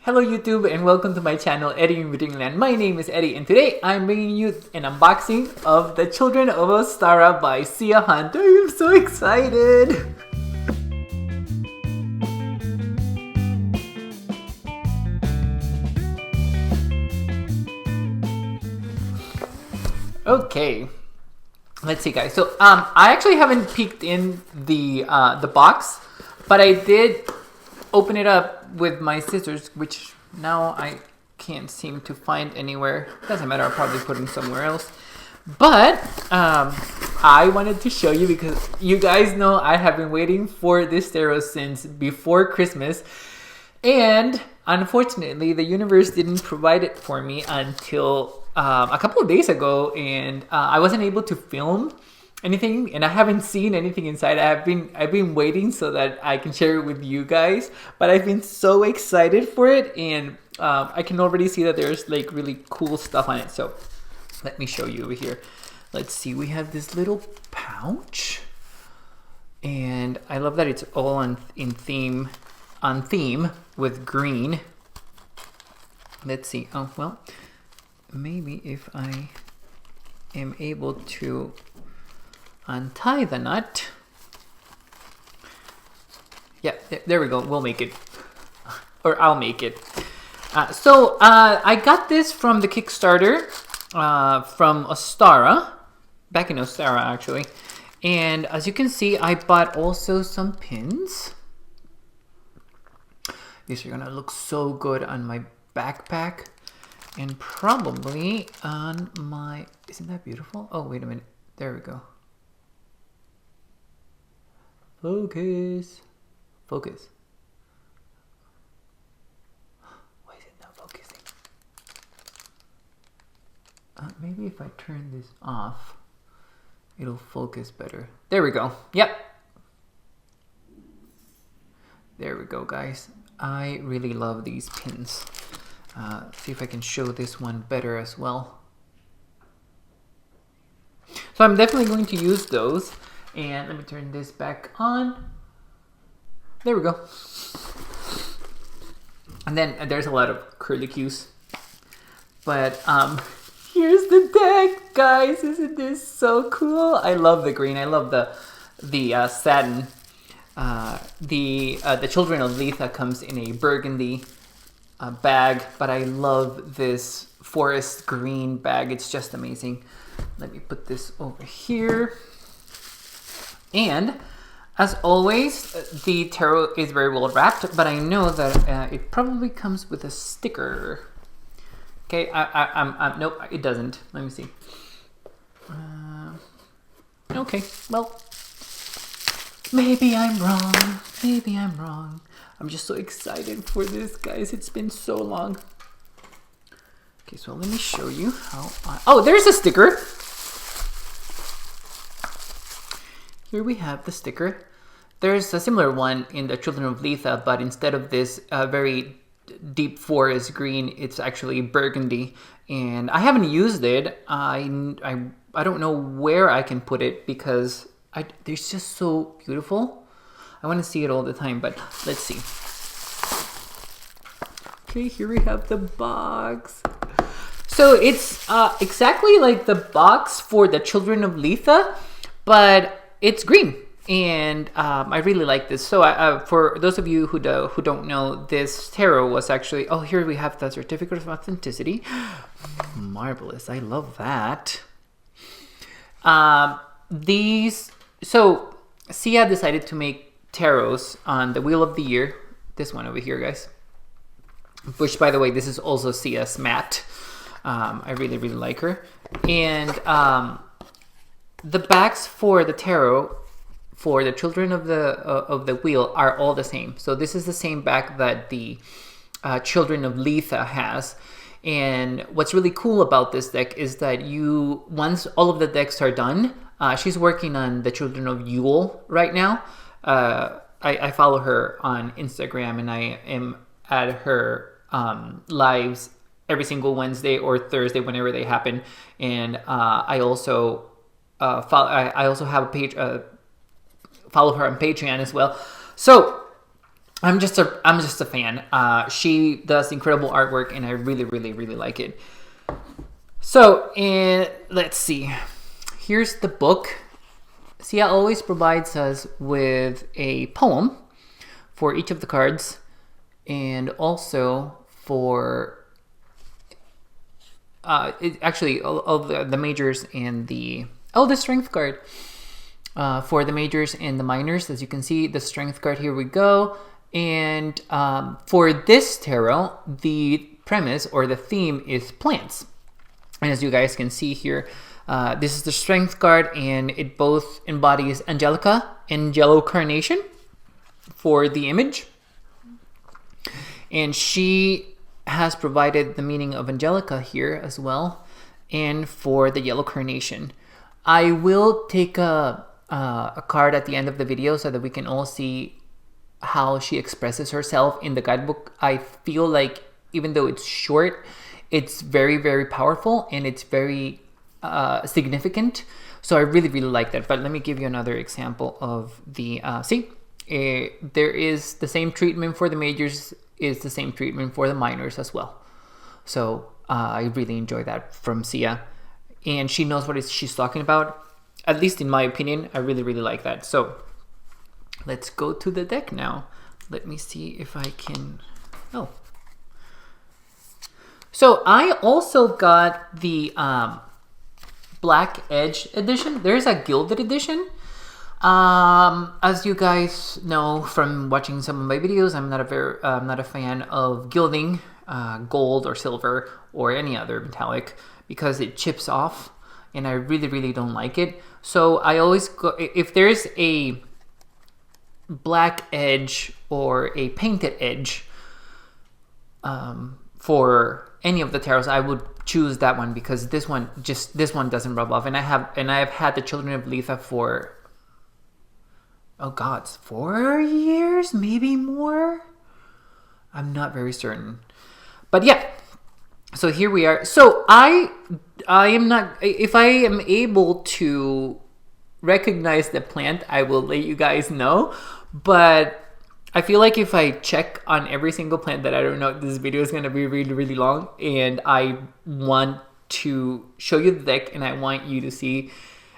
Hello YouTube and welcome to my channel eddieinreadingland. My name is Eddie and today I'm bringing you an unboxing of the Children of Ostara by Sia Hunt. I am so excited! Okay, let's see guys. So I actually haven't peeked in the box, but I did open it up with my scissors, which now I can't seem to find anywhere. Doesn't matter, I'll probably put them somewhere else. But I wanted to show you because you guys know I have been waiting for this tarot since before Christmas. And unfortunately, the universe didn't provide it for me until a couple of days ago. And I wasn't able to film anything, and I haven't seen anything inside. I've been waiting so that I can share it with you guys, but I've been so excited for it, and I can already see that there's like really cool stuff on it. So let me show you over here. Let's see, we have this little pouch, and I love that it's all on theme with green. Let's see. Oh well, maybe if I am able to untie the nut. Yeah, there we go. We'll make it, or I'll make it. So I got this from the Kickstarter from Ostara, back in Ostara actually. And as you can see, I bought also some pins. These are gonna look so good on my backpack and probably on my, isn't that beautiful? Oh, wait a minute. There we go. Focus. Focus. Why is it not focusing? Maybe if I turn this off, it'll focus better. There we go. Yep. There we go, guys. I really love these pins. See if I can show this one better as well. So I'm definitely going to use those. And let me turn this back on. There we go. And then there's a lot of curlicues. But here's the deck, guys. Isn't this so cool? I love the green. I love the satin. The Children of Letha comes in a burgundy bag, but I love this forest green bag. It's just amazing. Let me put this over here. And as always, the tarot is very well wrapped, but I know that it probably comes with a sticker. Okay, nope, it doesn't. Let me see. Okay, well, maybe I'm wrong. Maybe I'm wrong. I'm just so excited for this, guys. It's been so long. Okay, so let me show you how oh, there's a sticker. Here we have the sticker. There's a similar one in the Children of Letha, but instead of this very deep forest green, it's actually burgundy. And I haven't used it. I don't know where I can put it because they're just so beautiful. I want to see it all the time, but let's see. Okay, here we have the box. So it's exactly like the box for the Children of Letha, but it's green, and I really like this. So for those of you who don't know, this tarot was actually, oh, here we have the certificate of authenticity. Marvelous, I love that. So Sia decided to make tarots on the Wheel of the Year. This one over here, guys. Which, by the way, this is also Sia's mat. I really, really like her. And the backs for the tarot for the Children of the Wheel are all the same. So this is the same back that the Children of Letha has. And what's really cool about this deck is that once all of the decks are done, she's working on the Children of Yule right now. I follow her on Instagram, and I am at her lives every single Wednesday or Thursday whenever they happen. And I also I also have a page, follow her on Patreon as well. So I'm just a fan. She does incredible artwork, and I really, really, really like it. So, let's see. Here's the book. Sia always provides us with a poem for each of the cards, and also for actually all the majors and the strength card for the majors and the minors. As you can see, the strength card, here we go. And for this tarot, the premise or the theme is plants. And as you guys can see here, this is the strength card, and it both embodies Angelica and yellow carnation for the image. And she has provided the meaning of Angelica here as well, and for the yellow carnation. I will take a card at the end of the video so that we can all see how she expresses herself in the guidebook. I feel like even though it's short, it's very, very powerful, and it's very significant. So I really, really like that. But let me give you another example of the there is the same treatment for the majors, is the same treatment for the minors as well. So I really enjoy that from Sia, and she knows what she's talking about, at least in my opinion. I really, really like that. So let's go to the deck now. Let me see if I can. Oh, so I also got the Black Edge edition. There's a gilded edition. As you guys know from watching some of my videos, I'm not a fan of gilding gold or silver or any other metallic, because it chips off, and I really, really don't like it. So I always go, if there's a black edge or a painted edge for any of the tarots, I would choose that one, because this one doesn't rub off. And I have had the Children of Letha for, oh God, 4 years, maybe more. I'm not very certain, but yeah. So here we are. So I am not, if I am able to recognize the plant, I will let you guys know. But I feel like if I check on every single plant, that I don't know, this video is going to be really, really long, and I want to show you the deck, and I want you to see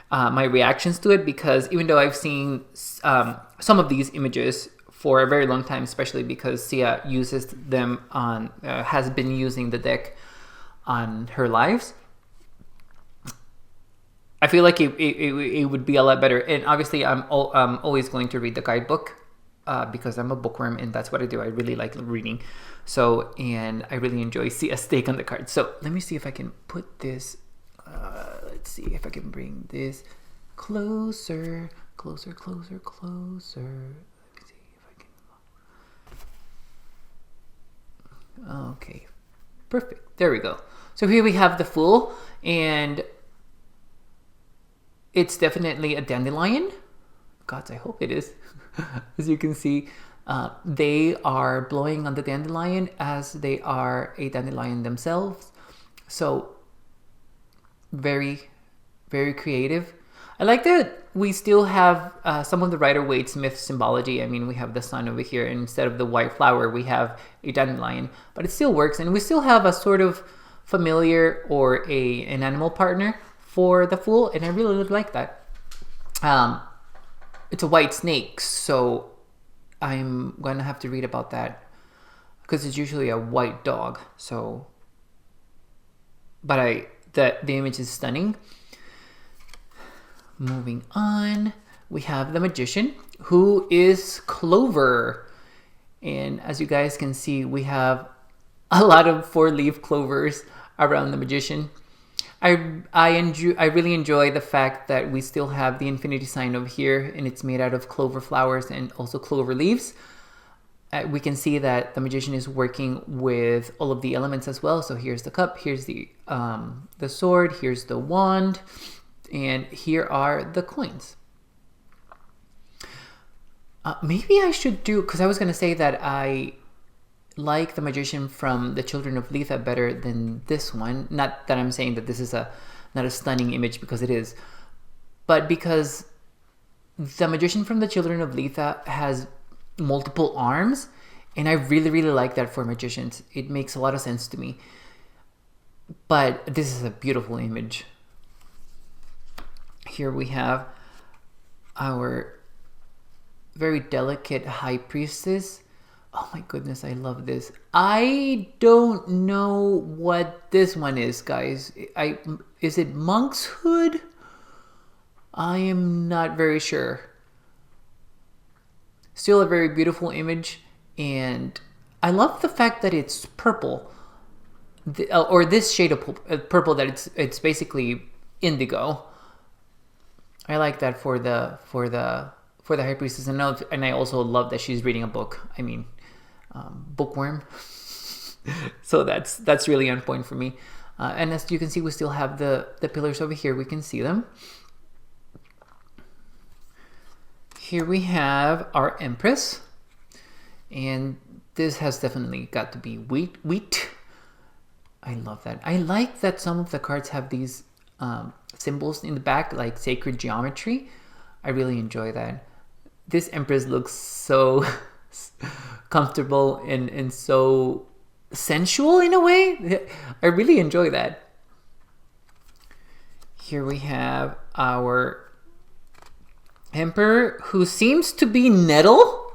my reactions to it, because even though I've seen some of these images for a very long time, especially because Sia uses them on, has been using the deck on her lives, I feel like it would be a lot better. And obviously I'm always going to read the guidebook, because I'm a bookworm, and that's what I do. I really like reading. So, and I really enjoy Sia's take on the cards. So let me see if I can put this, let's see if I can bring this closer. Let me see if I can. Okay, perfect. There we go. So here we have the Fool, and it's definitely a dandelion. God, I hope it is. As you can see, they are blowing on the dandelion as they are a dandelion themselves. So very, very creative. I like that we still have some of the Rider-Waite-Smith symbology. I mean, we have the sun over here, and instead of the white flower, we have a dandelion, but it still works. And we still have a sort of familiar or an animal partner for the Fool, and I really like that. It's a white snake, so I'm going to have to read about that, because it's usually a white dog. So, but the image is stunning. Moving on, we have the Magician, who is Clover. And as you guys can see, we have a lot of 4-leaf clovers around the Magician. I really enjoy the fact that we still have the infinity sign over here, and it's made out of clover flowers and also clover leaves. We can see that the Magician is working with all of the elements as well. So here's the cup, here's the sword, here's the wand, and here are the coins. Maybe I should do, because I was going to say that I like the Magician from the Children of Letha better than this one. Not that I'm saying that this is not a stunning image, because it is, but because the Magician from the Children of Letha has multiple arms, and I really, really like that for magicians. It makes a lot of sense to me. But this is a beautiful image. Here we have our very delicate high priestess. Oh my goodness, I love this. I don't know what this one is, guys. Is it monk's hood? I am not very sure. Still a very beautiful image, and I love the fact that it's purple, or this shade of purple, that it's basically indigo. I like that for the high priestess, and I also love that she's reading a book. I mean, bookworm. So that's really on point for me. And as you can see, we still have the pillars over here. We can see them. Here we have our Empress, and this has definitely got to be wheat. I love that. I like that some of the cards have these symbols in the back, like sacred geometry. I really enjoy that. This Empress looks so comfortable and so sensual in a way. I really enjoy that. Here we have our Emperor, who seems to be nettle,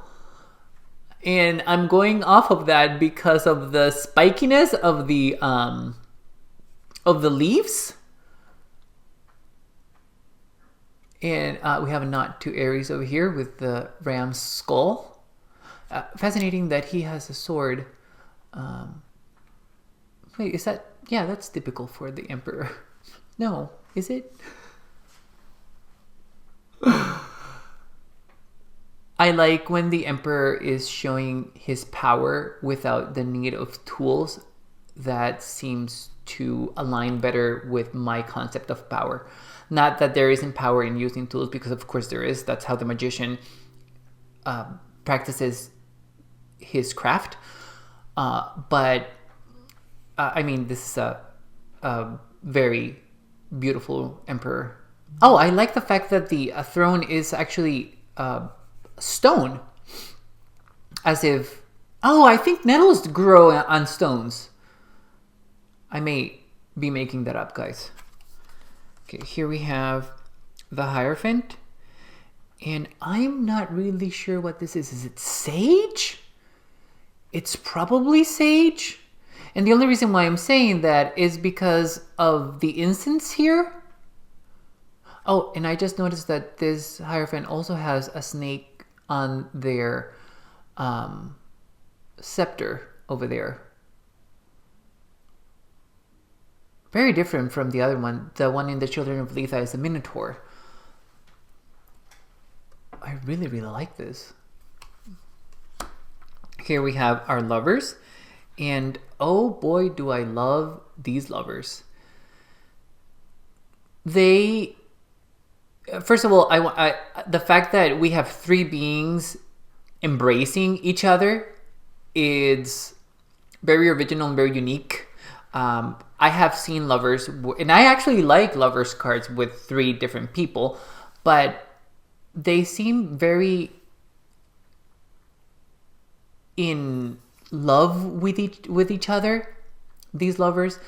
and I'm going off of that because of the spikiness of the leaves. And we have a nod to Aries over here with the ram's skull. Fascinating that he has a sword. Wait, is that? Yeah, that's typical for the Emperor. No, is it? I like when the Emperor is showing his power without the need of tools. That seems to align better with my concept of power. Not that there isn't power in using tools, because of course there is. That's how the magician practices his craft. But I mean, this is a very beautiful Emperor. Oh, I like the fact that the throne is actually stone. As if... Oh, I think nettles grow on stones. I may be making that up, guys. Okay, here we have the Hierophant. And I'm not really sure what this is. Is it sage? It's probably sage. And the only reason why I'm saying that is because of the incense here. Oh, and I just noticed that this Hierophant also has a snake on their scepter over there. Very different from the other one. The one in the Children of Letha is a Minotaur. I really, really like this. Here we have our lovers. And oh boy, do I love these lovers. They... First of all, the fact that we have three beings embracing each other is very original and very unique. I have seen lovers, and I actually like lovers cards with three different people, but they seem very in love with each other, these lovers.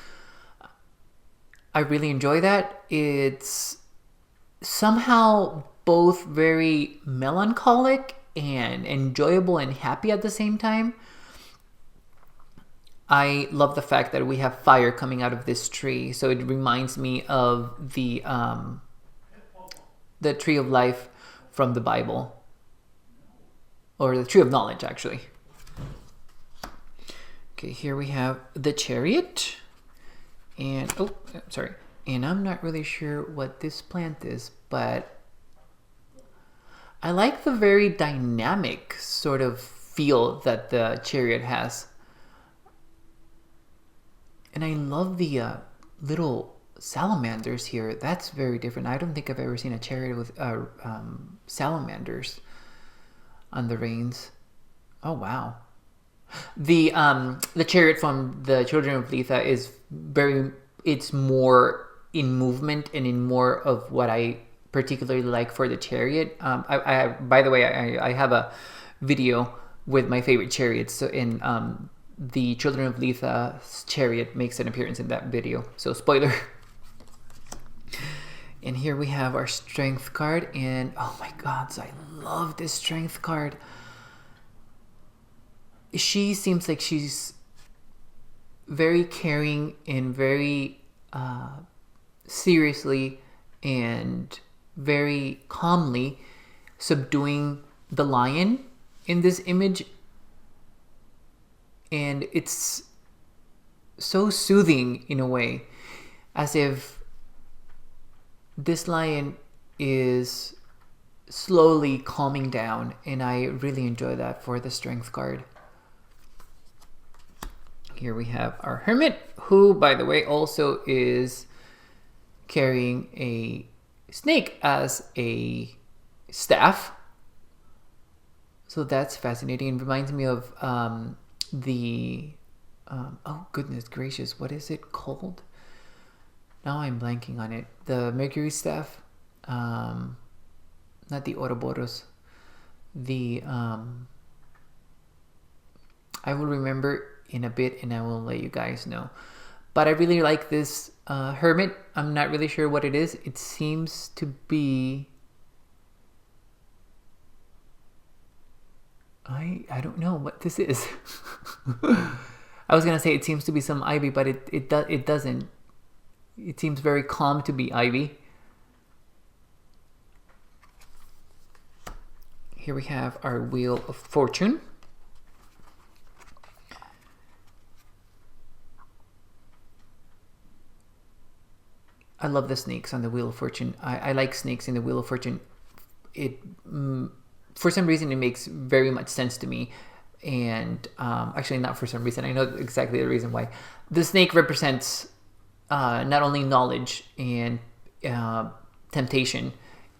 I really enjoy that. It's somehow both very melancholic and enjoyable and happy at the same time. I love the fact that we have fire coming out of this tree, so it reminds me of the tree of life from the Bible, or the tree of knowledge, actually. Okay, here we have the Chariot, and oh, sorry. And I'm not really sure what this plant is, but I like the very dynamic sort of feel that the Chariot has. And I love the little salamanders here. That's very different. I don't think I've ever seen a Chariot with salamanders on the reins. Oh, wow. The Chariot from the Children of Letha is it's more in movement and in more of what I particularly like for the Chariot. By the way, I have a video with my favorite chariots. So in the Children of Letha's chariot makes an appearance in that video. So spoiler. And here we have our strength card, and oh my god, so I love this strength card. She seems like she's very caring and very seriously and very calmly subduing the lion in this image, and it's so soothing in a way, as if this lion is slowly calming down, and I really enjoy that for the strength card. Here we have our hermit, who, by the way, also is carrying a snake as a staff. So that's fascinating. It reminds me of oh goodness gracious, what is it called? Now I'm blanking on it. The Mercury staff, not the Ouroboros. The I will remember in a bit, and I will let you guys know. But I really like this hermit. I'm not really sure what it is. It seems to be... I don't know what this is. I was gonna say it seems to be some ivy, but it doesn't. It seems very calm to be ivy. Here we have our Wheel of Fortune. I love the snakes on the Wheel of Fortune. I like snakes in the Wheel of Fortune. For some reason, it makes very much sense to me. And actually, not for some reason. I know exactly the reason why. The snake represents not only knowledge and temptation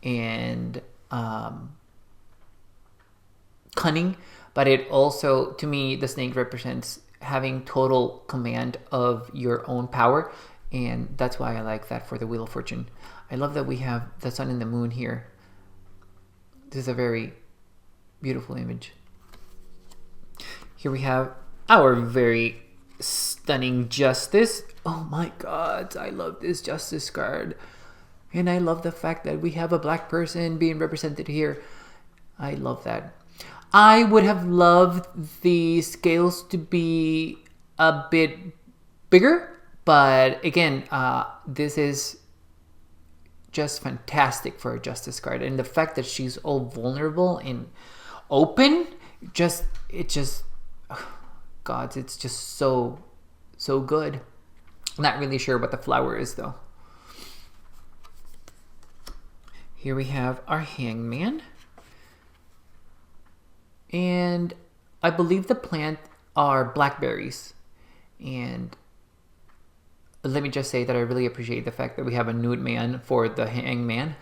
and cunning, but it also, to me, the snake represents having total command of your own power. And that's why I like that for the Wheel of Fortune. I love that we have the sun and the moon here. This is a very beautiful image. Here we have our very stunning Justice. Oh my god, I love this Justice card. And I love the fact that we have a black person being represented here. I love that. I would have loved the scales to be a bit bigger. But again, this is just fantastic for a Justice card. And the fact that she's all vulnerable and open, it's just so good. Not really sure what the flower is though. Here we have our Hangman. And I believe the plant are blackberries. And let me just say that I really appreciate the fact that we have a nude man for the Hangman.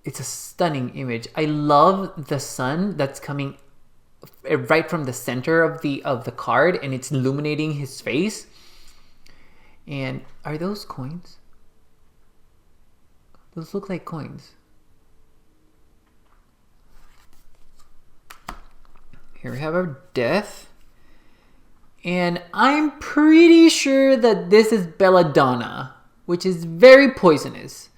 It's a stunning image. I love the sun that's coming right from the center of the card, and it's illuminating his face. And are those coins? Those look like coins. Here we have our Death. And I'm pretty sure that this is Belladonna, which is very poisonous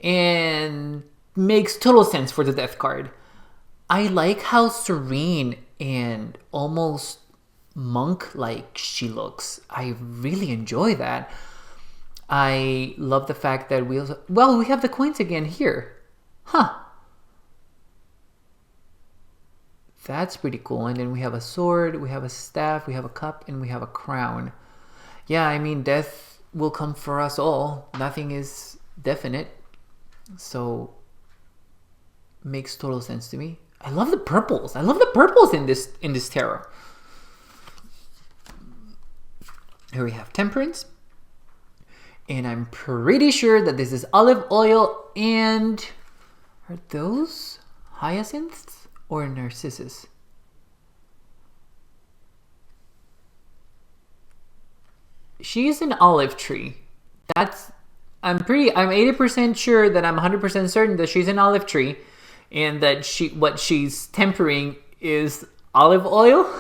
and makes total sense for the Death card. I like how serene and almost monk-like she looks. I really enjoy that. I love the fact that we have the coins again here. Huh. That's pretty cool. And then we have a sword, we have a staff, we have a cup, and we have a crown. Yeah, I mean, death will come for us all. Nothing is definite. So, makes total sense to me. I love the purples. I love the purples in this tarot. Here we have Temperance. And I'm pretty sure that this is olive oil and... Are those hyacinths or narcissus? She is an olive tree. That's I'm 80% sure that I'm 100% certain that she's an olive tree, and that what she's tempering is olive oil.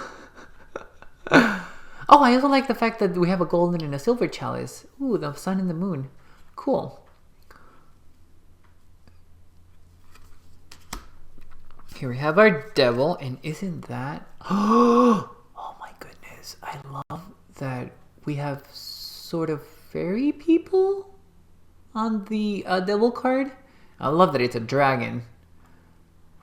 Oh, I also like the fact that we have a golden and a silver chalice. Ooh, the sun and the moon. Cool. Here we have our devil, and isn't that... Oh my goodness. I love that we have sort of fairy people on the devil card. I love that it's a dragon.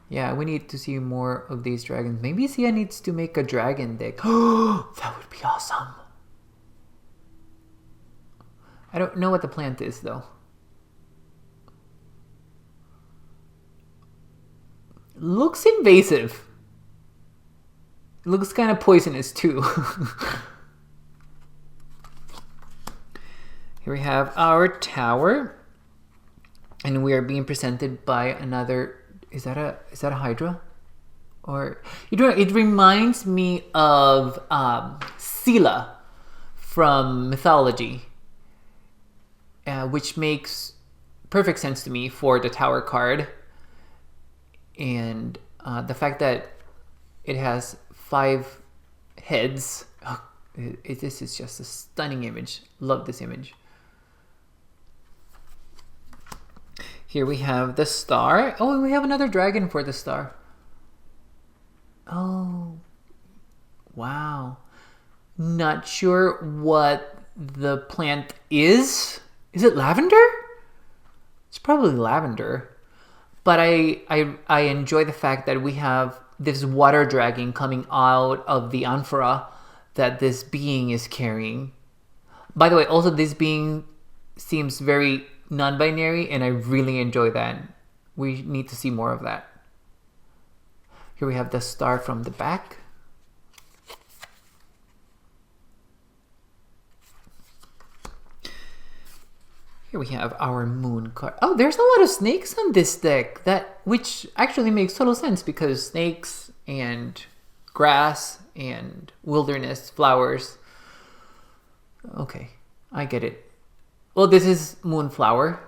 Yeah, we need to see more of these dragons. Maybe Sia needs to make a dragon deck. That would be awesome. I don't know what the plant is, though. Looks invasive. Looks kind of poisonous, too. Here we have our tower. And we are being presented by another... Is that a Hydra? Or it reminds me of Scylla from mythology, which makes perfect sense to me for the tower card. And the fact that it has 5 heads. Oh, this is just a stunning image. Love this image. Here we have the star. Oh, and we have another dragon for the star. Oh, wow. Not sure what the plant is. Is it lavender? It's probably lavender. But I enjoy the fact that we have this water dragon coming out of the amphora that this being is carrying. By the way, also this being seems very non-binary, and I really enjoy that. We need to see more of that. Here we have the star from the back. Here we have our moon card. Oh, there's a lot of snakes on this deck, which actually makes total sense because snakes and grass and wilderness flowers. Okay, I get it. Well, this is Moonflower,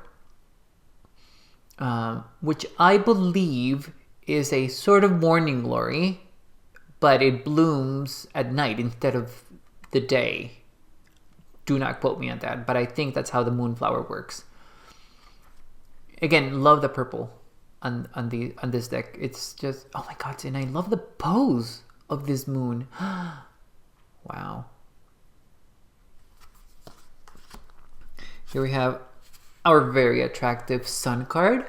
which I believe is a sort of morning glory, but it blooms at night instead of the day. Do not quote me on that, but I think that's how the Moonflower works. Again, love the purple on this deck. It's just, oh my god, and I love the pose of this moon. Wow. Here we have our very attractive sun card.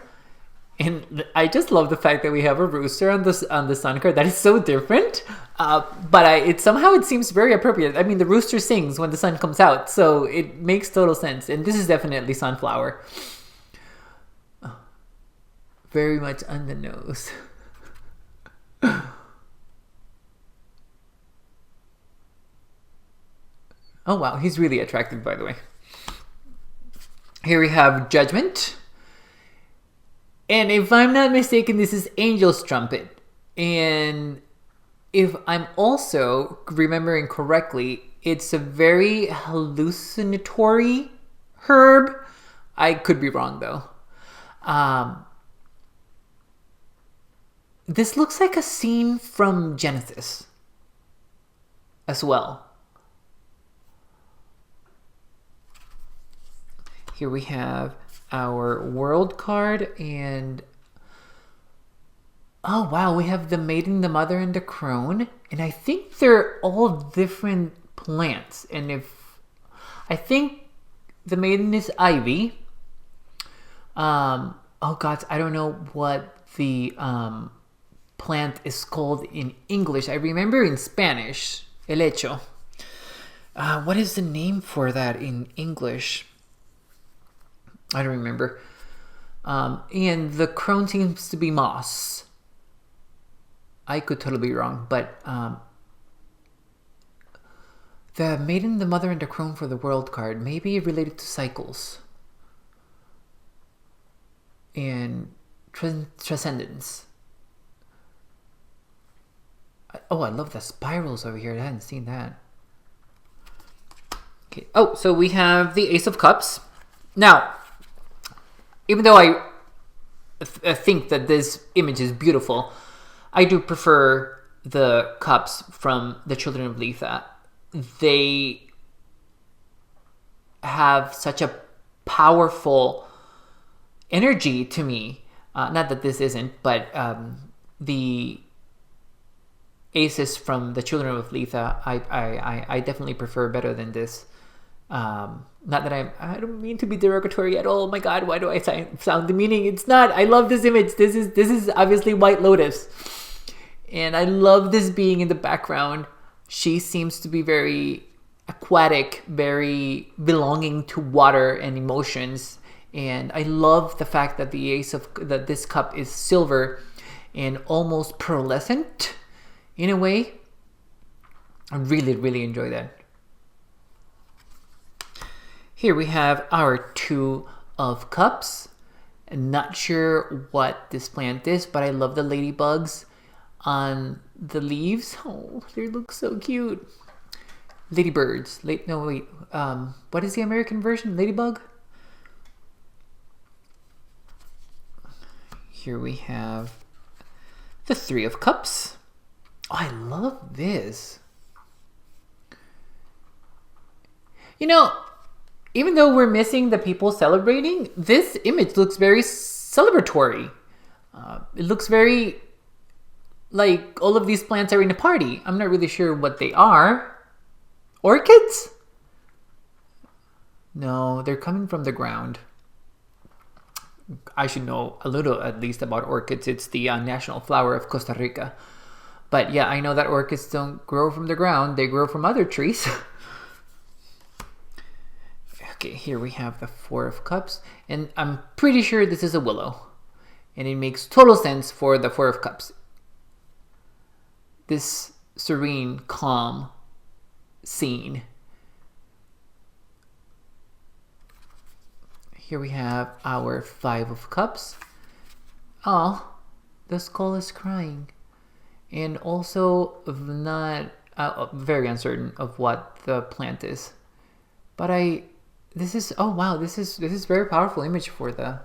And I just love the fact that we have a rooster on the sun card. That is so different. But it somehow seems very appropriate. I mean, the rooster sings when the sun comes out. So it makes total sense. And this is definitely sunflower. Very much on the nose. Oh, wow. He's really attractive, by the way. Here we have Judgment. And if I'm not mistaken, this is Angel's Trumpet. And if I'm also remembering correctly, it's a very hallucinatory herb. I could be wrong, though. This looks like a scene from Genesis as well. Here we have our world card, and oh wow, we have the maiden, the mother, and the crone, and I think they're all different plants. And I think the maiden is ivy. Oh god, I don't know what the plant is called in English. I remember in Spanish, helecho. What is the name for that in English? I don't remember. And the crone seems to be moss. I could totally be wrong, but the maiden, the mother, and the crone for the world card may be related to cycles and transcendence. Oh, I love the spirals over here. I hadn't seen that. Okay. Oh, so we have the Ace of Cups. Now, even though I think that this image is beautiful, I do prefer the cups from the Children of Letha. They have such a powerful energy to me. Not that this isn't, but the aces from the Children of Letha, I definitely prefer better than this. Not that I don't mean to be derogatory at all. Oh my God, why do I sound demeaning? It's not. I love this image. This is obviously White Lotus, and I love this being in the background. She seems to be very aquatic, very belonging to water and emotions. And I love the fact that that this cup is silver and almost pearlescent in a way. I really, really enjoy that. Here we have our Two of Cups. I'm not sure what this plant is, but I love the ladybugs on the leaves. Oh, they look so cute. Ladybirds. What is the American version? Ladybug? Here we have the Three of Cups. Oh, I love this. You know, even though we're missing the people celebrating, this image looks very celebratory. It looks very like all of these plants are in a party. I'm not really sure what they are. Orchids? No, they're coming from the ground. I should know a little at least about orchids. It's the national flower of Costa Rica. But yeah, I know that orchids don't grow from the ground. They grow from other trees. Okay, here we have the Four of Cups. And I'm pretty sure this is a willow. And it makes total sense for the Four of Cups. This serene, calm scene. Here we have our Five of Cups. Oh, the skull is crying. And also not very uncertain of what the plant is. But this is very powerful image for the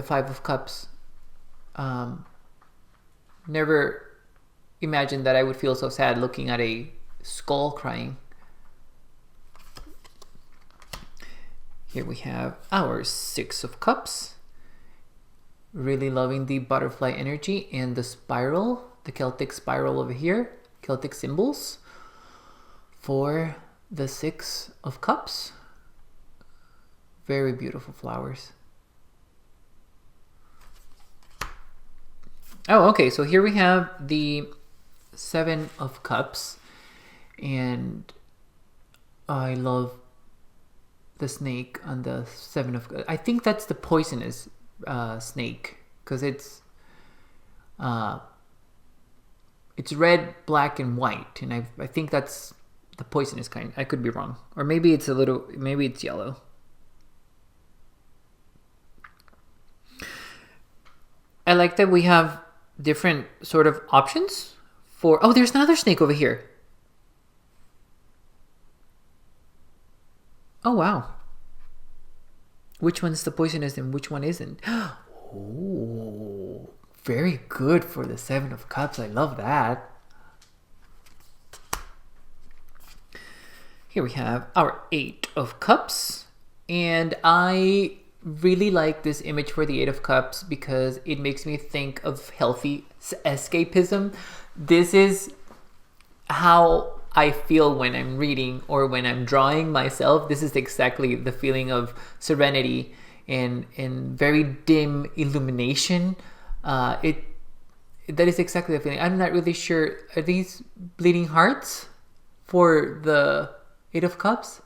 Five of Cups. Never imagined that I would feel so sad looking at a skull crying. Here we have our Six of Cups. Really loving the butterfly energy and the spiral, the Celtic spiral over here, Celtic symbols for the Six of Cups. Very beautiful flowers. Oh, okay, so here we have the Seven of Cups, and I love the snake on the Seven of Cups. I think that's the poisonous snake, because it's red, black, and white, and I think that's the poisonous kind. I could be wrong, or maybe it's yellow. I like that we have different sort of options for... Oh, there's another snake over here. Oh, wow. Which one's the poisonous and which one isn't? Oh, very good for the Seven of Cups. I love that. Here we have our Eight of Cups. And I really like this image for the Eight of Cups because it makes me think of healthy escapism. This is how I feel when I'm reading or when I'm drawing myself. This is exactly the feeling of serenity and very dim illumination. That is exactly the feeling. I'm not really sure. Are these bleeding hearts for the Eight of Cups?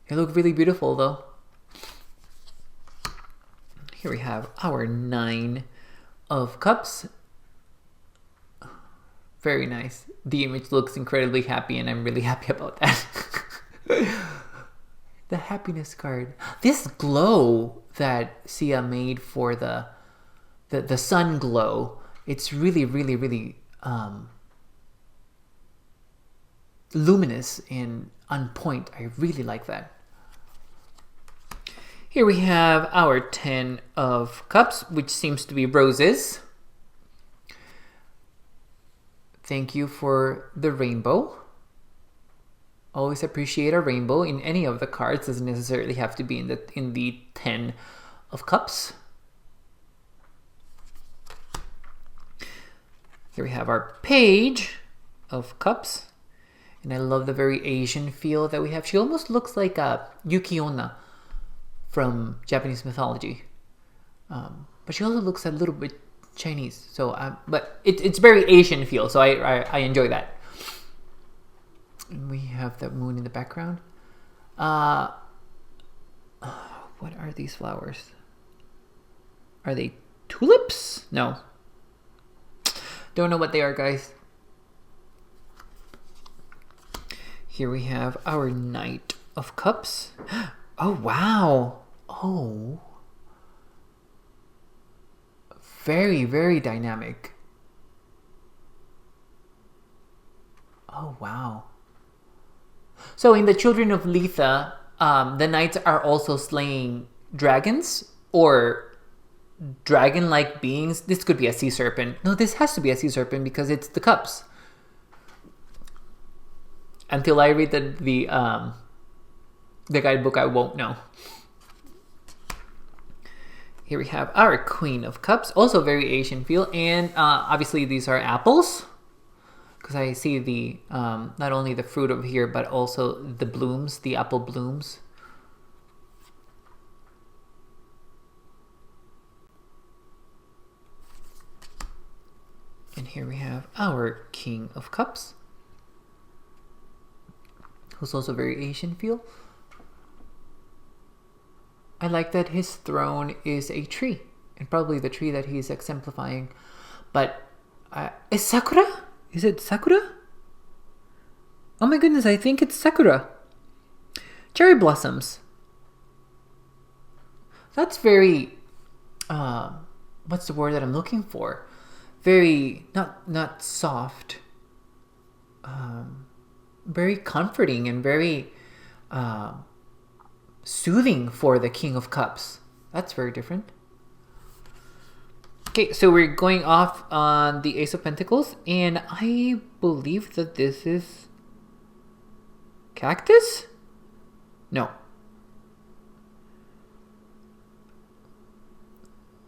They look really beautiful though. Here we have our Nine of Cups. Very nice. The image looks incredibly happy, and I'm really happy about that. The happiness card. This glow that Sia made for the sun glow, it's really, really, really luminous and on point. I really like that. Here we have our 10 of cups, which seems to be roses. Thank you for the rainbow. Always appreciate a rainbow in any of the cards. Doesn't necessarily have to be in the 10 of cups. Here we have our page of cups. And I love the very Asian feel that we have. She almost looks like a Yuki Onna from Japanese mythology. But she also looks a little bit Chinese. So, but it's very Asian feel, so I enjoy that. And we have the moon in the background. What are these flowers? Are they tulips? No. Don't know what they are, guys. Here we have our Knight of Cups. Oh, wow. Oh. Very, very dynamic. Oh, wow. So in the Children of Letha, the knights are also slaying dragons or dragon-like beings. This could be a sea serpent. No, this has to be a sea serpent because it's the cups. Until I read the guidebook, I won't know. Here we have our Queen of Cups, also very Asian feel, and obviously these are apples, because I see the not only the fruit over here, but also the blooms, the apple blooms. And here we have our King of Cups, who's also very Asian feel. I like that his throne is a tree, and probably the tree that he's exemplifying. But is Sakura? Is it Sakura? Oh my goodness, I think it's Sakura. Cherry blossoms. That's very, what's the word that I'm looking for? Very, not soft. Very comforting and very soothing for the King of Cups. That's very different. Okay, so we're going off on the Ace of Pentacles, and I believe that this is cactus? No.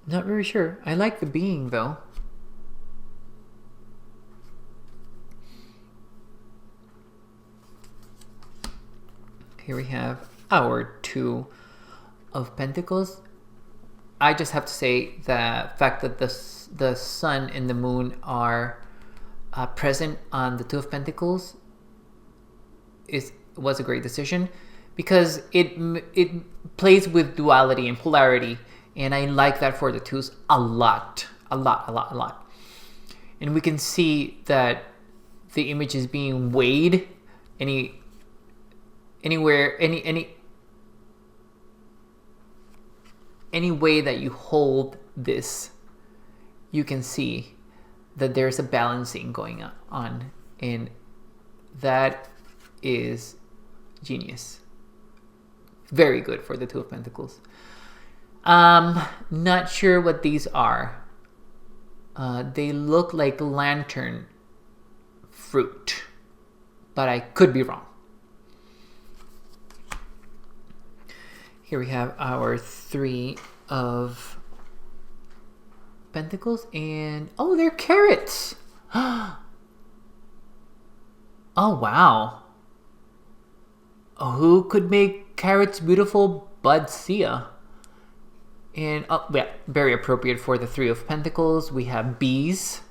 Not very sure. I like the being though. Here we have our Two of Pentacles. I just have to say the fact that the sun and the moon are present on the Two of Pentacles was a great decision, because it plays with duality and polarity, and I like that for the twos a lot. And we can see that the image is being weighed any way that you hold this, you can see that there's a balancing going on, and that is genius. Very good for the Two of Pentacles. Not sure what these are. They look like lantern fruit, but I could be wrong. Here we have our Three of Pentacles, and oh, they're carrots. Oh, wow. Who could make carrots beautiful but Sia? And oh, yeah, very appropriate for the Three of Pentacles. We have bees.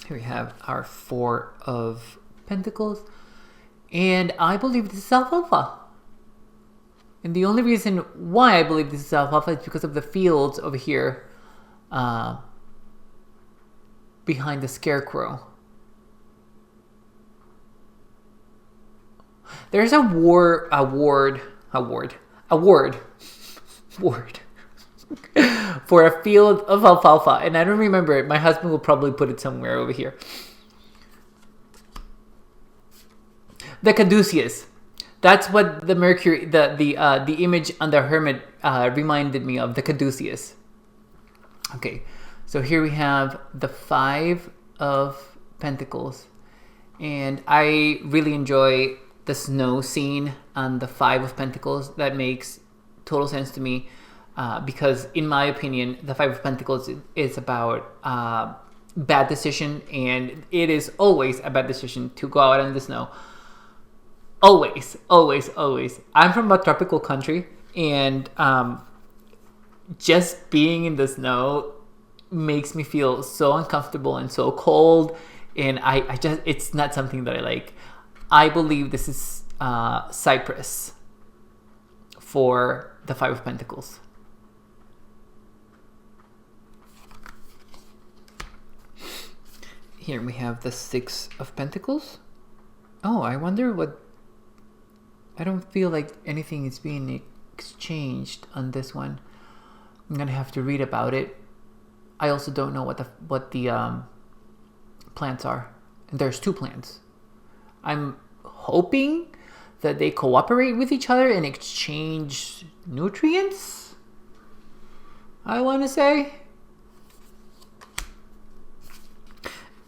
Here we have our Four of Pentacles, and I believe this is alfalfa. And the only reason why I believe this is alfalfa is because of the fields over here behind the scarecrow. There's a word for a field of alfalfa, and I don't remember it. My husband will probably put it somewhere over here. The caduceus. That's what the Mercury, the image on the Hermit reminded me of, the caduceus. Okay, so here we have the 5 of Pentacles. And I really enjoy the snow scene on the 5 of Pentacles. That makes total sense to me because, in my opinion, the 5 of Pentacles is about bad decision, and it is always a bad decision to go out in the snow. Always, always, always. I'm from a tropical country, and just being in the snow makes me feel so uncomfortable and so cold, and I just, it's not something that I like. I believe this is Cyprus for the 5 of Pentacles. Here we have the 6 of Pentacles. Oh, I wonder what... I don't feel like anything is being exchanged on this one. I'm gonna have to read about it. I also don't know what the plants are. And there's 2 plants. I'm hoping that they cooperate with each other and exchange nutrients, I want to say.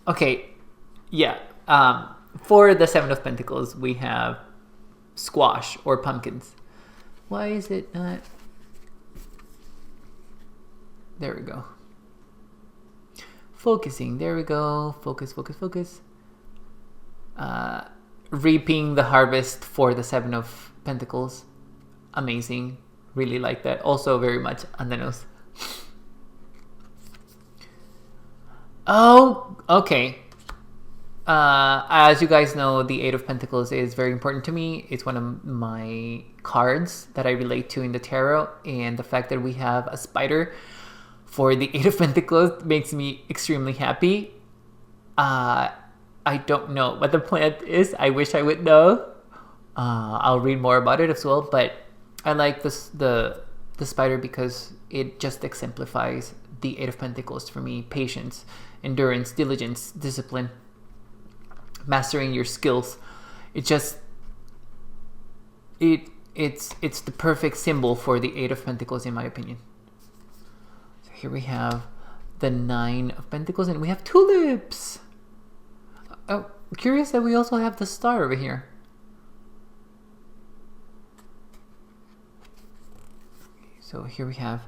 Okay, yeah. For the 7 of Pentacles, we have squash or pumpkins. Why is it not? There we go. Focusing. There we go. Focus, focus, focus. Reaping the harvest for the 7 of Pentacles. Amazing. Really like that. Also very much on the nose. Oh, okay. As you guys know, the 8 of Pentacles is very important to me. It's one of my cards that I relate to in the tarot, and the fact that we have a spider for the 8 of Pentacles makes me extremely happy. I don't know what the plant is. I wish I would know. I'll read more about it as well, but I like the spider because it just exemplifies the 8 of Pentacles for me. Patience, endurance, diligence, discipline, mastering your skills. It's the perfect symbol for the 8 of Pentacles, in my opinion. So here we have the 9 of Pentacles, and we have tulips. Oh, curious that we also have the star over here. So here we have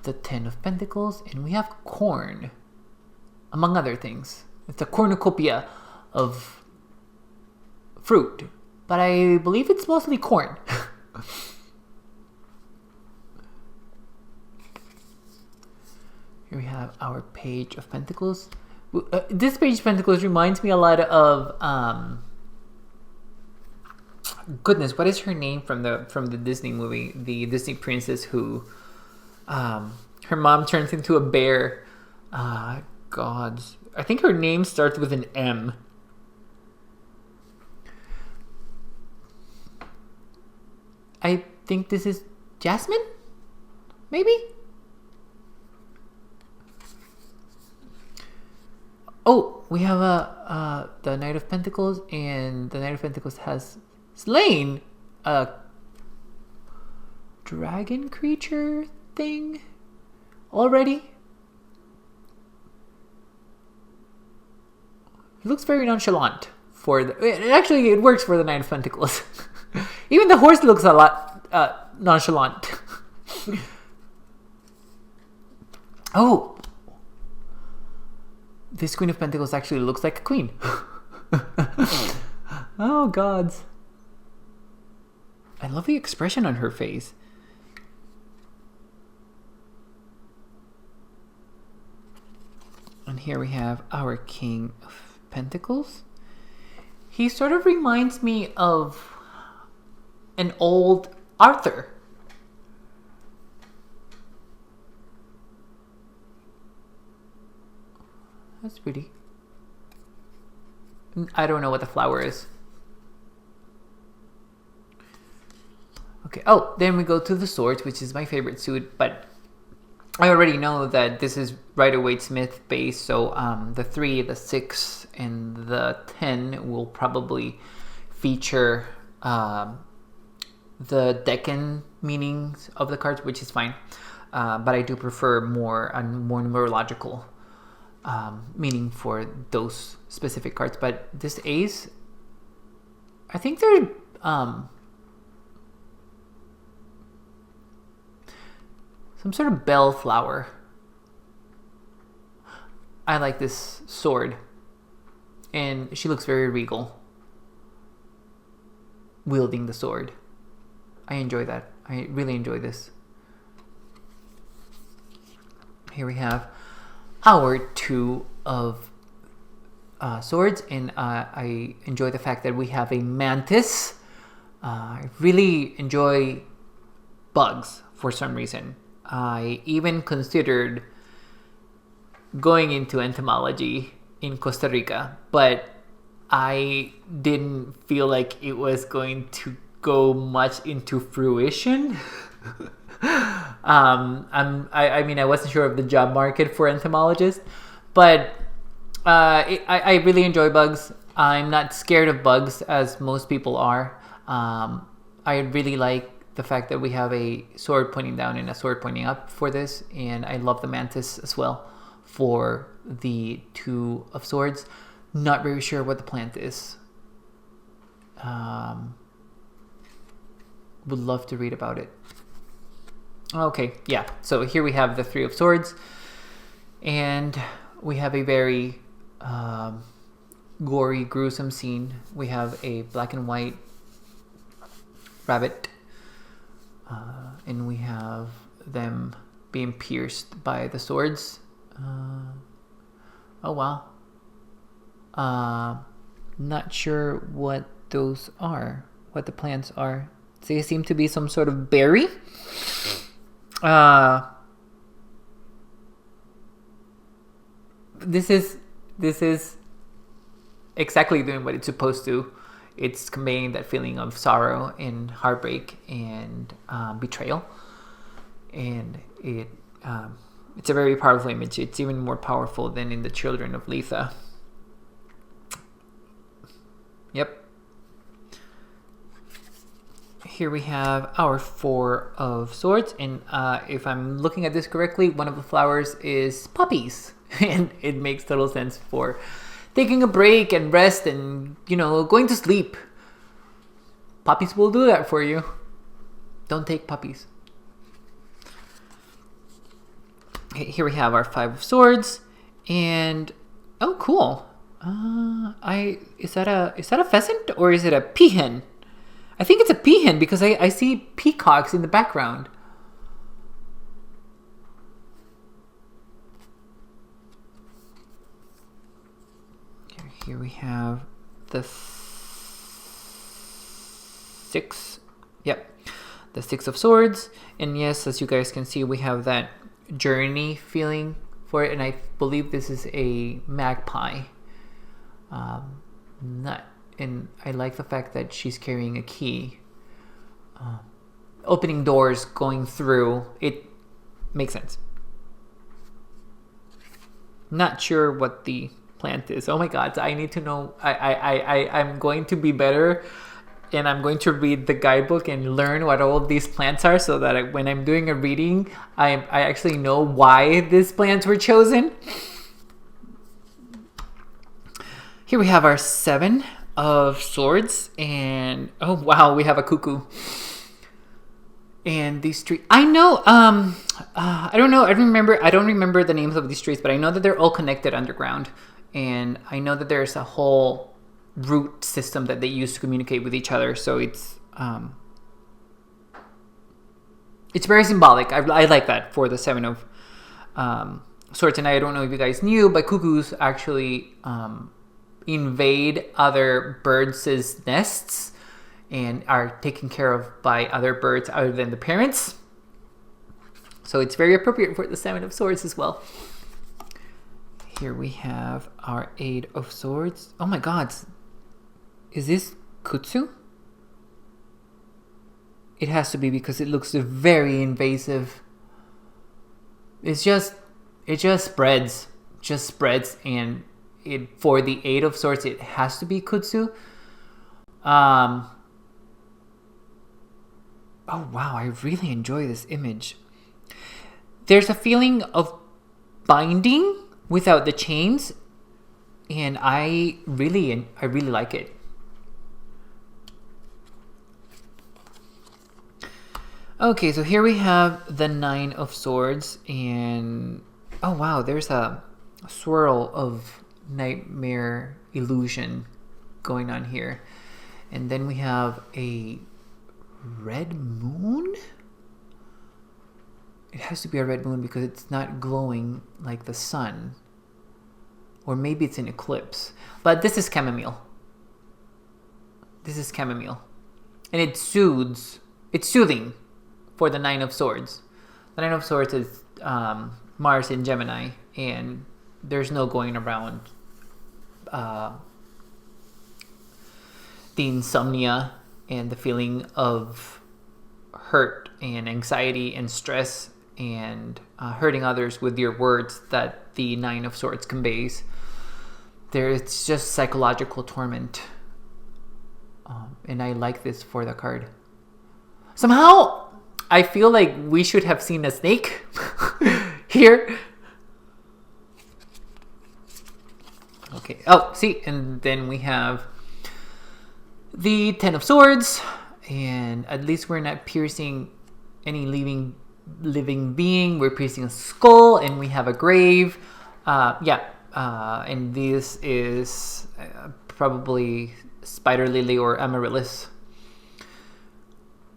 the 10 of Pentacles, and we have corn, among other things. It's a cornucopia of fruit, but I believe it's mostly corn. Here we have our Page of Pentacles. This Page of Pentacles reminds me a lot of goodness, what is her name from the Disney movie, the Disney princess who her mom turns into a bear. God, I think her name starts with an M. I think this is Jasmine, maybe. Oh, we have the Knight of Pentacles, and the Knight of Pentacles has slain a dragon creature thing already. It looks very nonchalant for the... Actually, it works for the Knight of Pentacles. Even the horse looks a lot nonchalant. Oh! This Queen of Pentacles actually looks like a queen. Oh, gods. I love the expression on her face. And here we have our King of Pentacles. He sort of reminds me of an old Arthur. That's pretty. I don't know what the flower is. Okay, oh, then we go to the Swords, which is my favorite suit, but I already know that this is Rider-Waite-Smith based, so the 3, the 6, and the 10 will probably feature the decan meanings of the cards, which is fine. But I do prefer more numerological meaning for those specific cards. But this ace, I think they're some sort of bellflower. I like this sword, and she looks very regal wielding the sword. I enjoy that. I really enjoy this. Here we have our two of swords, and I enjoy the fact that we have a mantis. I really enjoy bugs for some reason. I even considered going into entomology in Costa Rica, but I didn't feel like it was going to go much into fruition. I mean, I wasn't sure of the job market for entomologists, but I really enjoy bugs. I'm not scared of bugs as most people are. I really like the fact that we have a sword pointing down and a sword pointing up for this, and I love the mantis as well for the two of swords. Not very sure what the plant is. Would love to read about it. Okay, yeah. So here we have the three of swords, and we have a very gory, gruesome scene. We have a black and white rabbit, and we have them being pierced by the swords. Oh wow. Not sure what those are, what the plants are. They seem to be some sort of berry. This is exactly doing what it's supposed to. It's conveying that feeling of sorrow and heartbreak and betrayal, and it's a very powerful image. It's even more powerful than in the Children of Letha. Yep. Here we have our four of swords, and if I'm looking at this correctly, one of the flowers is poppies, and it makes total sense for taking a break and rest and, you know, going to sleep. Poppies will do that for you. Don't take puppies. Okay, here we have our five of swords, and oh, cool. Is that a pheasant or is it a peahen? I think it's a peahen because I see peacocks in the background. Here we have the six. Yep, the six of swords. And yes, as you guys can see, we have that journey feeling for it. And I believe this is a magpie. And I like the fact that she's carrying a key. Opening doors, going through. It makes sense. Not sure what the plant is. Oh my god, I need to know. I'm going to be better, and I'm going to read the guidebook and learn what all of these plants are, so that when I'm doing a reading, I actually know why these plants were chosen. Here we have our seven of swords, and oh wow, we have a cuckoo. And these trees, I know, I don't know, I don't remember the names of these trees, but I know that they're all connected underground, and I know that there's a whole root system that they use to communicate with each other. So it's very symbolic. I like that for the seven of swords. And I don't know if you guys knew, but cuckoos actually invade other birds' nests and are taken care of by other birds other than the parents. So it's very appropriate for the seven of swords as well. Here we have our eight of swords. Oh my god, is this kutsu? It has to be, because it looks very invasive. It just spreads, and for the eight of swords, it has to be kutsu. Oh wow, I really enjoy this image. There's a feeling of binding without the chains, and I really like it. Okay, so here we have the Nine of Swords, and oh wow, there's a swirl of nightmare illusion going on here. And then we have a red moon. It has to be a red moon because it's not glowing like the sun. Or maybe it's an eclipse. But this is chamomile. This is chamomile. And it soothes. It's soothing for the Nine of Swords. The Nine of Swords is Mars in Gemini. And there's no going around the insomnia and the feeling of hurt and anxiety and stress and hurting others with your words that the Nine of Swords conveys. It's just psychological torment. And I like this for the card. Somehow, I feel like we should have seen a snake here. Okay. Oh, see, and then we have the Ten of Swords, and at least we're not piercing any living being. We're piercing a skull, and we have a grave. And this is probably spider lily or amaryllis,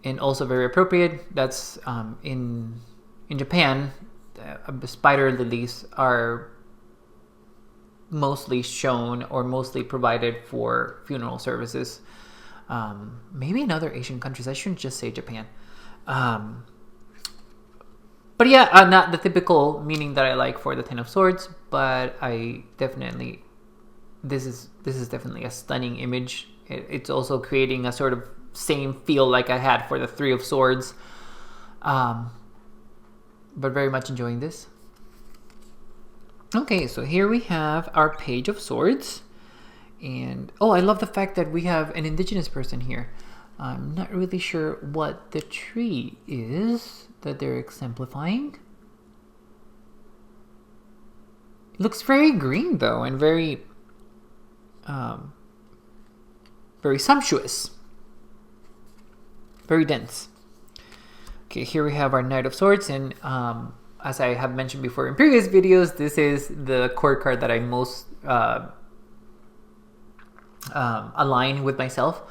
and also very appropriate. That's in Japan. Spider lilies are mostly shown or mostly provided for funeral services. Maybe in other Asian countries. I shouldn't just say Japan. But yeah, not the typical meaning that I like for the Ten of Swords, but I definitely, this is definitely a stunning image. It's also creating a sort of same feel like I had for the Three of Swords. But very much enjoying this. Okay, so here we have our Page of Swords. And oh, I love the fact that we have an indigenous person here. I'm not really sure what the tree is that they're exemplifying. It looks very green though, and very sumptuous. Very dense. Okay, here we have our Knight of Swords, and as I have mentioned before in previous videos, this is the court card that I most align with myself.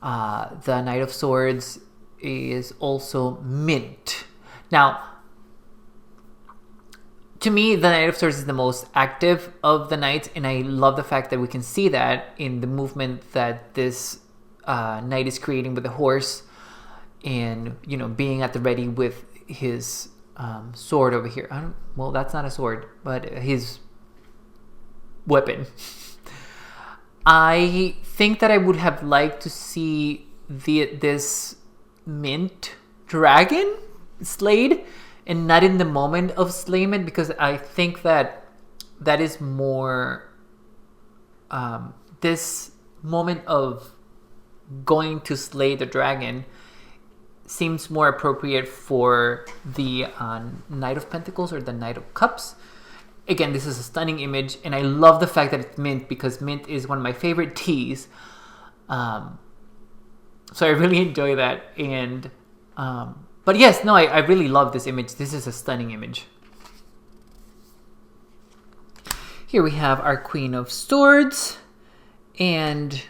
The Knight of Swords is also mint. Now, to me, the Knight of Swords is the most active of the knights, and I love the fact that we can see that in the movement that this knight is creating with the horse, and being at the ready with his sword over here. Well, that's not a sword, but his weapon. I think that I would have liked to see this mint dragon slayed, and not in the moment of slayment, because I think that is more this moment of going to slay the dragon seems more appropriate for the Knight of Pentacles or the Knight of Cups. Again, this is a stunning image, and I love the fact that it's mint, because mint is one of my favorite teas. So I really enjoy that. And but yes, no, I really love this image. This is a stunning image. Here we have our Queen of Swords, and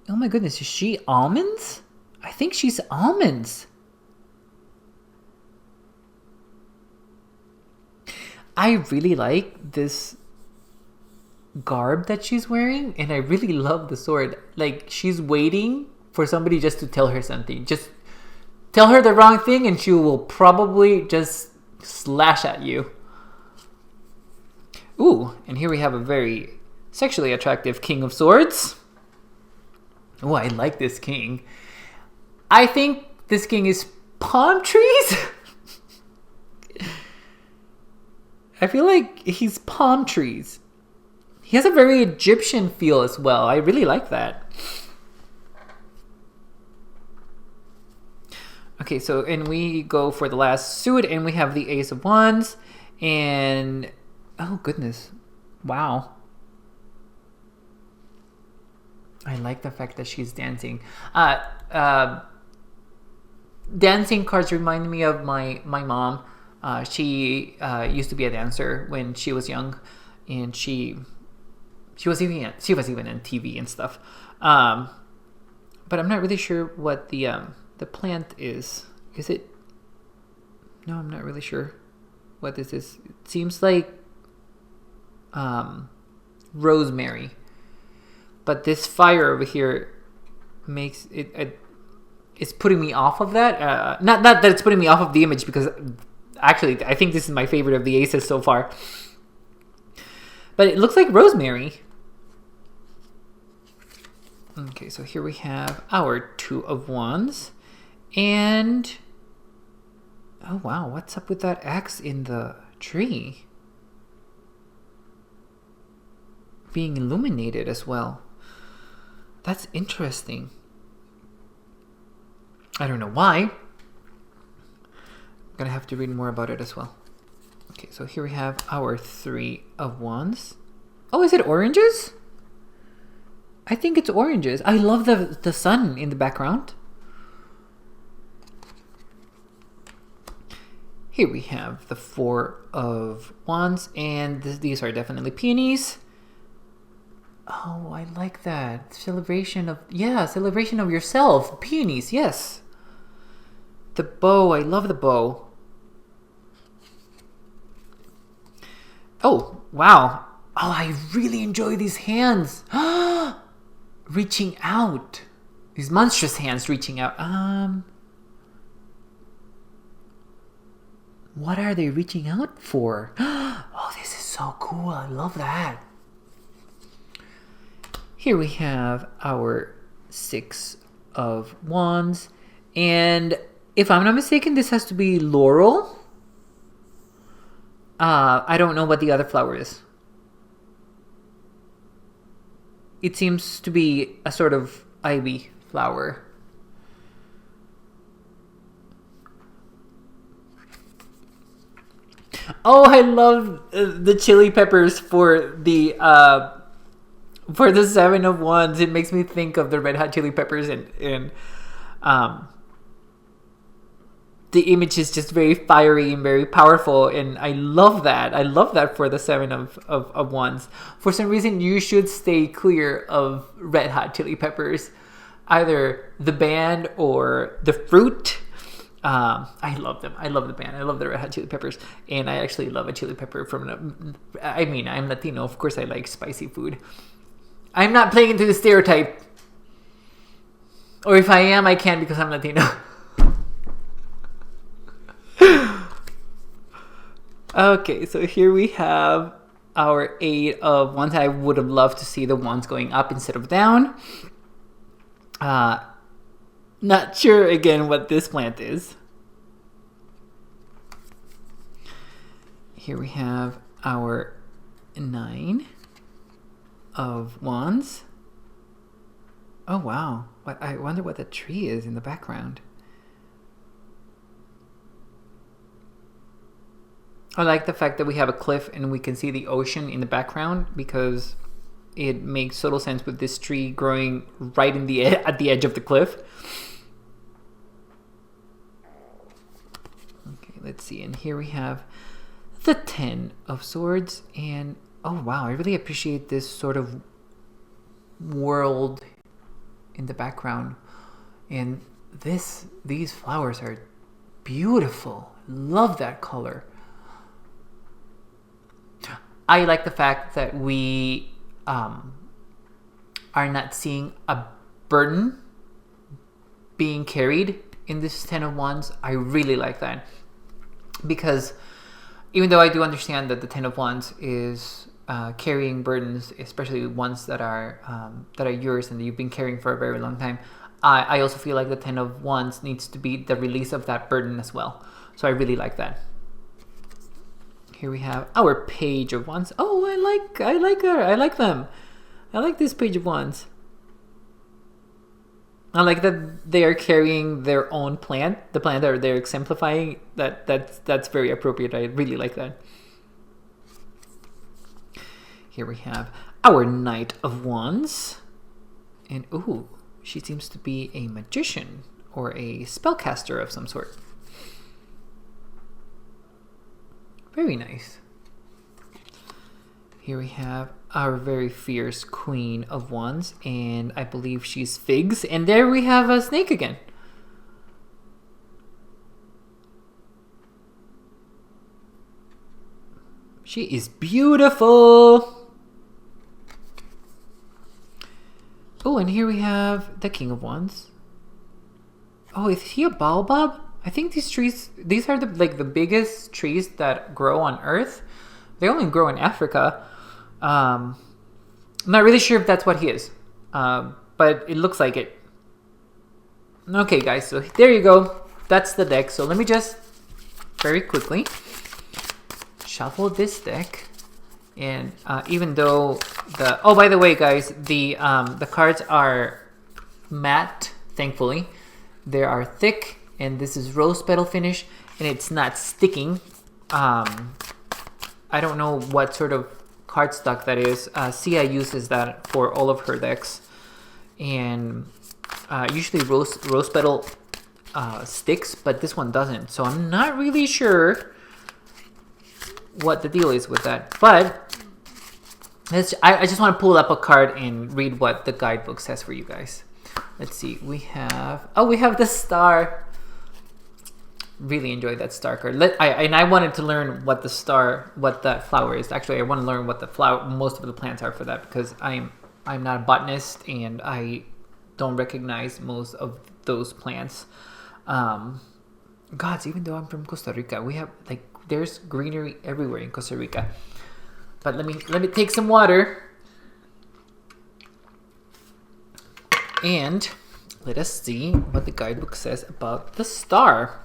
oh my goodness, is she almonds? I think she's almonds. I really like this garb that she's wearing, and I really love the sword. Like, she's waiting for somebody just to tell her something. Just tell her the wrong thing and she will probably just slash at you. Ooh, and here we have a very sexually attractive King of Swords. Oh, I like this king. I think this king is palm trees. I feel like he's palm trees. He has a very Egyptian feel as well. I really like that. Okay, so, and we go for the last suit, and we have the Ace of Wands, and, oh goodness, wow. I like the fact that she's dancing. Dancing cards remind me of my mom. She used to be a dancer when she was young, and she was even on TV and stuff. But I'm not really sure what the plant is. Is it? No, I'm not really sure what this is. It seems like rosemary. But this fire over here makes it. It's putting me off of that. Not that it's putting me off of the image, because actually I think this is my favorite of the aces so far. But it looks like rosemary. Okay, so here we have our Two of Wands. And, oh wow, what's up with that axe in the tree? Being illuminated as well. That's interesting. I don't know why. I'm gonna have to read more about it as well. Okay, so here we have our Three of Wands. Oh, is it oranges? I think it's oranges. I love the sun in the background. Here we have the Four of Wands, and these are definitely peonies. Oh, I like that. Celebration of yourself. Peonies, yes. The bow, I love the bow. Oh, wow. Oh, I really enjoy these hands. Reaching out. These monstrous hands reaching out. What are they reaching out for? Oh, this is so cool. I love that. Here we have our Six of Wands. And if I'm not mistaken, this has to be laurel. I don't know what the other flower is. It seems to be a sort of ivy flower. Oh, I love the chili peppers for the Seven of Wands. It makes me think of the Red Hot Chili Peppers, and the image is just very fiery and very powerful, and I love that. I love that for the Seven of Wands. For some reason, you should stay clear of Red Hot Chili Peppers, either the band or the fruit. I love them. I love the band. I love the Red Hot Chili Peppers, and I actually love a chili pepper from. I mean, I'm Latino. Of course, I like spicy food. I'm not playing into the stereotype, or if I am, I can because I'm Latino. Okay, so here we have our Eight of Wands. I would have loved to see the wands going up instead of down. Not sure again what this plant is. Here we have our Nine of Wands. Oh wow, I wonder what the tree is in the background. I like the fact that we have a cliff and we can see the ocean in the background, because it makes total sense with this tree growing right at the edge of the cliff. Okay, let's see. And here we have the Ten of Swords. And oh wow, I really appreciate this sort of world in the background. And these flowers are beautiful. Love that color. I like the fact that we are not seeing a burden being carried in this Ten of Wands. I really like that, because even though I do understand that the Ten of Wands is carrying burdens, especially ones that are yours and that you've been carrying for a very long time, I also feel like the Ten of Wands needs to be the release of that burden as well. So I really like that. Here we have our page of wands. Oh, I like her. I like them. I like this page of wands. I like that they are carrying their own plant, the plant that they're exemplifying. That's very appropriate. I really like that. Here we have our Knight of Wands. And ooh, she seems to be a magician or a spellcaster of some sort. Very nice. Here we have our very fierce Queen of Wands, and I believe she's Figs. And there we have a snake again. She is beautiful. Oh, and here we have the King of Wands. Oh, is he a baobab? I think these are the biggest trees that grow on Earth. They only grow in Africa. I'm not really sure if that's what he is, but it looks like it. Okay, guys, so there you go. That's the deck. So let me just very quickly shuffle this deck. And even though oh, by the way, guys, the cards are matte, thankfully. They are thick, and this is rose petal finish, and it's not sticking. I don't know what sort of cardstock that is. Sia uses that for all of her decks, and usually rose petal sticks, but this one doesn't. So I'm not really sure what the deal is with that, but I just want to pull up a card and read what the guidebook says for you guys. Let's see. We have the star. Really enjoyed that star card. I wanted to learn what that flower is. Actually, I want to learn what most of the plants are for that, because I'm not a botanist and I don't recognize most of those plants. Gods, even though I'm from Costa Rica, we have there's greenery everywhere in Costa Rica. But let me take some water. And let us see what the guidebook says about the star.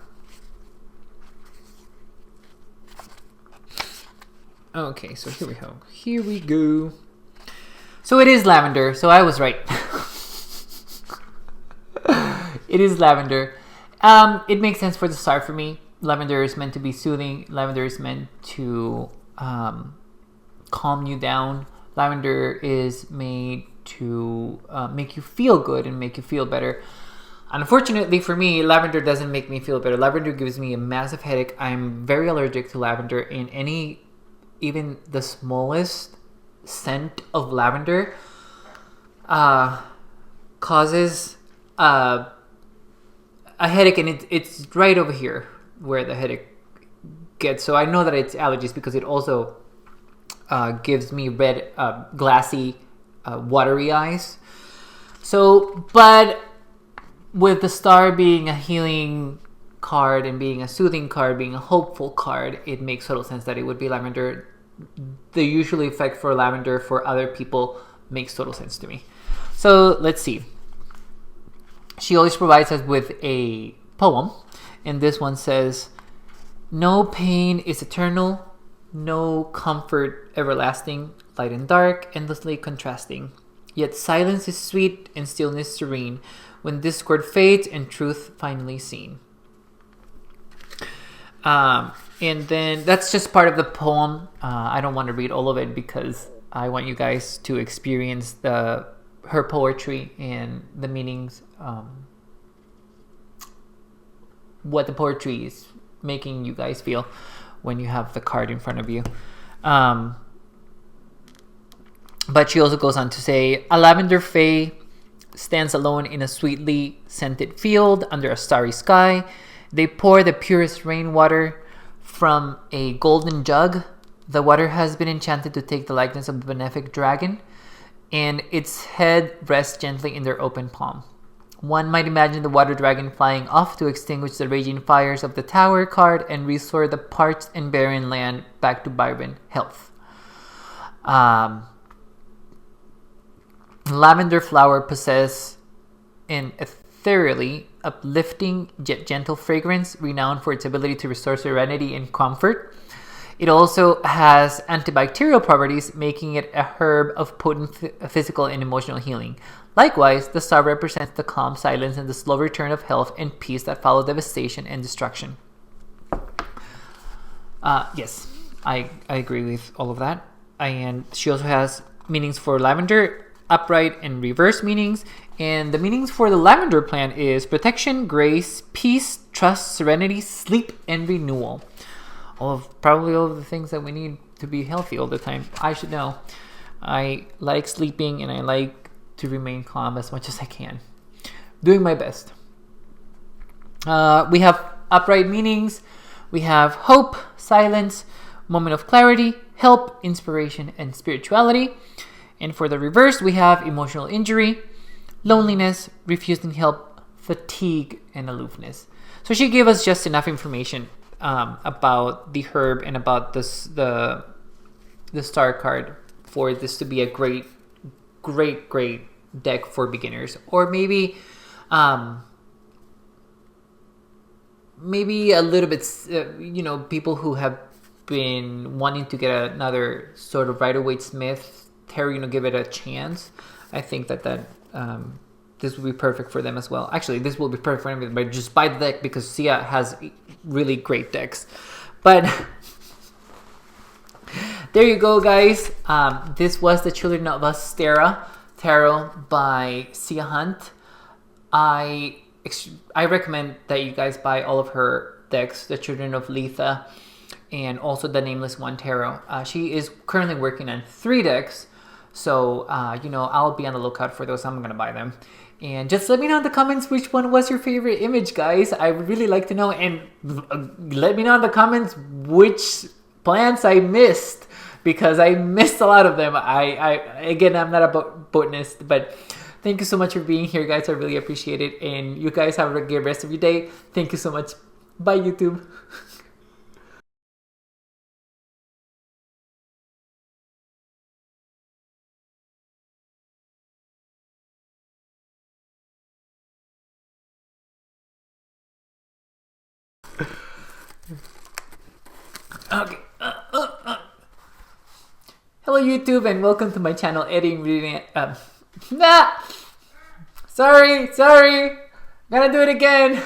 Okay, so here we go. Here we go. So it is lavender. So I was right. It is lavender. It makes sense for the star for me. Lavender is meant to be soothing. Lavender is meant to calm you down. Lavender is made to make you feel good and make you feel better. Unfortunately for me, lavender doesn't make me feel better. Lavender gives me a massive headache. I'm very allergic to lavender, and even the smallest scent of lavender causes a headache, and it's right over here where the headache gets. So I know that it's allergies because it also gives me red, glassy, watery eyes. So, but with the star being a healing card and being a soothing card, being a hopeful card, it makes total sense that it would be lavender. The usual effect for lavender for other people makes total sense to me. So let's see. She always provides us with a poem, and this one says, "No pain is eternal, no comfort everlasting, light and dark, endlessly contrasting. Yet silence is sweet and stillness serene, when discord fades and truth finally seen." And then that's just part of the poem. I don't want to read all of it because I want you guys to experience her poetry and the meanings, what the poetry is making you guys feel when you have the card in front of you. But she also goes on to say, "A lavender fae stands alone in a sweetly scented field under a starry sky. They pour the purest rainwater from a golden jug. The water has been enchanted to take the likeness of a benefic dragon, and its head rests gently in their open palm. One might imagine the water dragon flying off to extinguish the raging fires of the tower card and restore the parched and barren land back to vibrant health." Lavender flower possess an ethereally uplifting yet gentle fragrance, renowned for its ability to restore serenity and comfort. It also has antibacterial properties, making it a herb of potent physical and emotional healing. Likewise, the star represents the calm silence and the slow return of health and peace that follow devastation and destruction. Yes, I agree with all of that. And she also has meanings for lavender, upright and reverse meanings. And the meanings for the lavender plant is protection, grace, peace, trust, serenity, sleep, and renewal. Probably all of the things that we need to be healthy all the time. I should know. I like sleeping and I like to remain calm as much as I can. Doing my best. We have upright meanings. We have hope, silence, moment of clarity, help, inspiration, and spirituality. And for the reverse, we have emotional injury, loneliness, refusing help, fatigue, and aloofness. So she gave us just enough information about the herb and about the star card for this to be a great deck for beginners, or maybe a little bit, people who have been wanting to get another sort of Rider-Waite-Smith tarot, give it a chance. I think that this will be perfect for them as well. Actually, this will be perfect for them, but just buy the deck because Sia has really great decks. But there you go, guys. This was the Children of Ostara tarot by Sia Hunt. I recommend that you guys buy all of her decks, the Children of Letha, and also the Nameless One tarot. She is currently working on 3 decks, so I'll be on the lookout for those. I'm gonna buy them. And just let me know in the comments which one was your favorite image, guys. I would really like to know. And let me know in the comments which plants I missed, because I missed a lot of them. Again, I'm not a botanist, but thank you so much for being here, guys. I really appreciate it. And you guys have a great rest of your day. Thank you so much. Bye, YouTube. Okay. Hello, YouTube, and welcome to my channel, eddieinreadingland. Sorry. Gotta do it again.